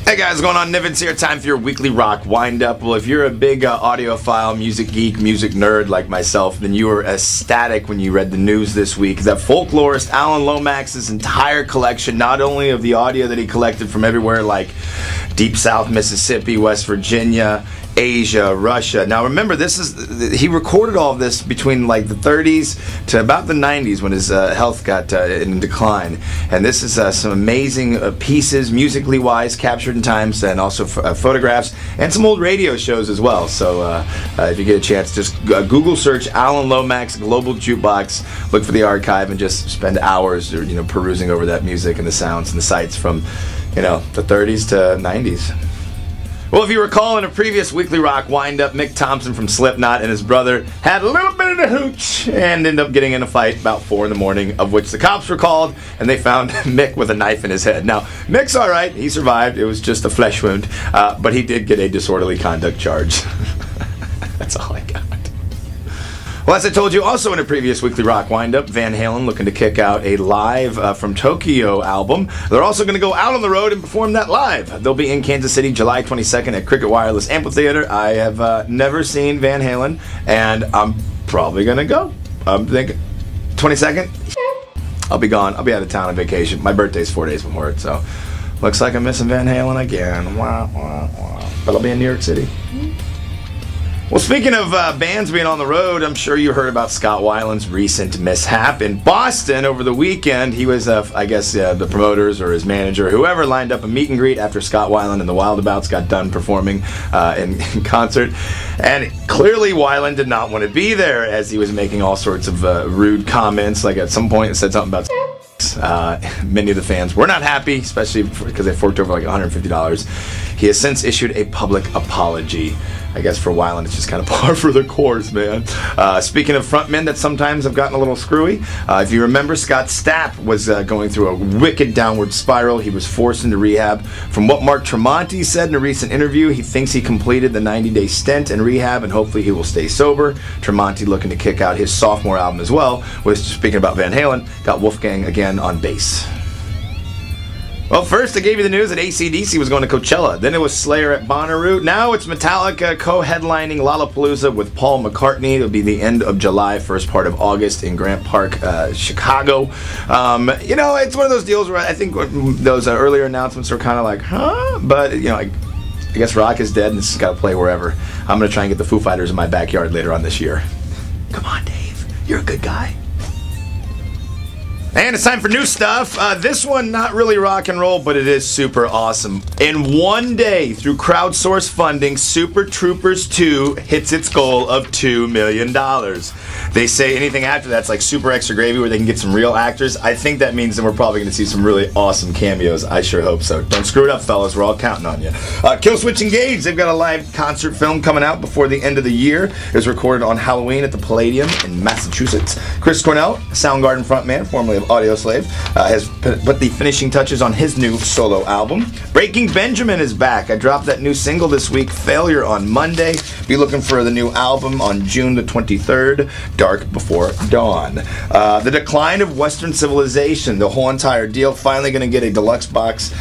Hey guys, what's going on? Nivens here. Time for your weekly rock wind-up. Well, if you're a big audiophile, music geek, music nerd like myself, then you were ecstatic when you read the news this week that folklorist Alan Lomax's entire collection, not only of the audio that he collected from everywhere like Deep South Mississippi, West Virginia, Asia, Russia. Now remember, he recorded all of this between like the 30s to about the 90s when his health got in decline. And this is some amazing pieces, musically wise, captured in times, and also photographs, and some old radio shows as well. So if you get a chance, just Google search Alan Lomax Global Jukebox, look for the archive, and just spend hours, perusing over that music and the sounds and the sights from, the 30s to 90s. Well, if you recall in a previous Weekly Rock wind-up, Mick Thompson from Slipknot and his brother had a little bit of the hooch and ended up getting in a fight about 4 in the morning, of which the cops were called, and they found Mick with a knife in his head. Now, Mick's all right. He survived. It was just a flesh wound, but he did get a disorderly conduct charge. That's all I got. Well, as I told you also in a previous Weekly Rock wind-up, Van Halen looking to kick out a live from Tokyo album. They're also going to go out on the road and perform that live. They'll be in Kansas City July 22nd at Cricket Wireless Amphitheater. I have never seen Van Halen, and I'm probably going to go. I'm thinking 22nd? I'll be gone. I'll be out of town on vacation. My birthday's 4 days before it, so looks like I'm missing Van Halen again. Wah, wah, wah. But I'll be in New York City. Well, speaking of bands being on the road, I'm sure you heard about Scott Weiland's recent mishap in Boston over the weekend. He was, I guess, the promoters or his manager, whoever, lined up a meet and greet after Scott Weiland and the Wildabouts got done performing in concert. And clearly Weiland did not want to be there, as he was making all sorts of rude comments. Like at some point it said something about many of the fans were not happy, especially because they forked over like $150. He has since issued a public apology. I guess for Weiland, it's just kind of par for the course, man. Speaking of frontmen that sometimes have gotten a little screwy, if you remember, Scott Stapp was going through a wicked downward spiral. He was forced into rehab. From what Mark Tremonti said in a recent interview, he thinks he completed the 90-day stint in rehab, and hopefully he will stay sober. Tremonti looking to kick out his sophomore album as well, which, speaking about Van Halen, got Wolfgang again on bass. Well, first I gave you the news that AC/DC was going to Coachella. Then it was Slayer at Bonnaroo. Now it's Metallica co-headlining Lollapalooza with Paul McCartney. It'll be the end of July, first part of August in Grant Park, Chicago. It's one of those deals where I think those earlier announcements are kind of like, huh? But, I guess rock is dead and it's got to play wherever. I'm going to try and get the Foo Fighters in my backyard later on this year. Come on, Dave. You're a good guy. And it's time for new stuff. This one, not really rock and roll, but it is super awesome. In one day, through crowdsourced funding, Super Troopers 2 hits its goal of $2 million. They say anything after that's like super extra gravy where they can get some real actors. I think that means that we're probably going to see some really awesome cameos. I sure hope so. Don't screw it up, fellas. We're all counting on you. Killswitch Engage. They've got a live concert film coming out before the end of the year. It was recorded on Halloween at the Palladium in Massachusetts. Chris Cornell, Soundgarden frontman, formerly of Audioslave, has put the finishing touches on his new solo album. Breaking Benjamin is back. I dropped that new single this week, Failure, on Monday. Be looking for the new album on June the 23rd, Dark Before Dawn. The Decline of Western Civilization, the whole entire deal, finally going to get a deluxe box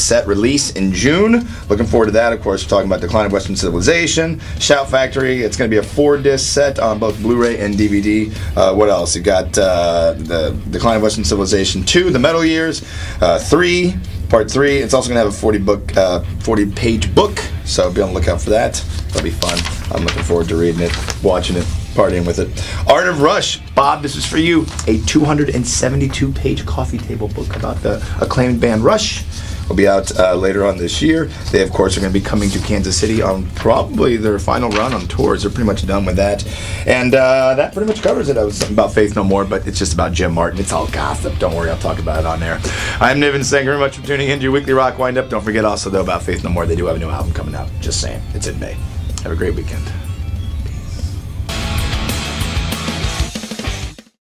set release in June. Looking forward to that. Of course, we're talking about Decline of Western Civilization, Shout Factory. It's going to be a 4-disc set on both Blu-ray and DVD. What else? You got the Decline of Western Civilization 2, The Metal Years, 3, Part 3. It's also going to have a 40-page book, so be on the lookout for that. That'll be fun. I'm looking forward to reading it, watching it, partying with it. Art of Rush. Bob, this is for you. A 272-page coffee table book about the acclaimed band Rush. Will be out later on this year. They, of course, are going to be coming to Kansas City on probably their final run on tours. They're pretty much done with that. And that pretty much covers it. I was something about Faith No More, but it's just about Jim Martin. It's all gossip. Don't worry, I'll talk about it on there. I'm Nivens. Thank you very much for tuning in to your weekly rock wind-up. Don't forget also, though, about Faith No More. They do have a new album coming out. Just saying. It's in May. Have a great weekend.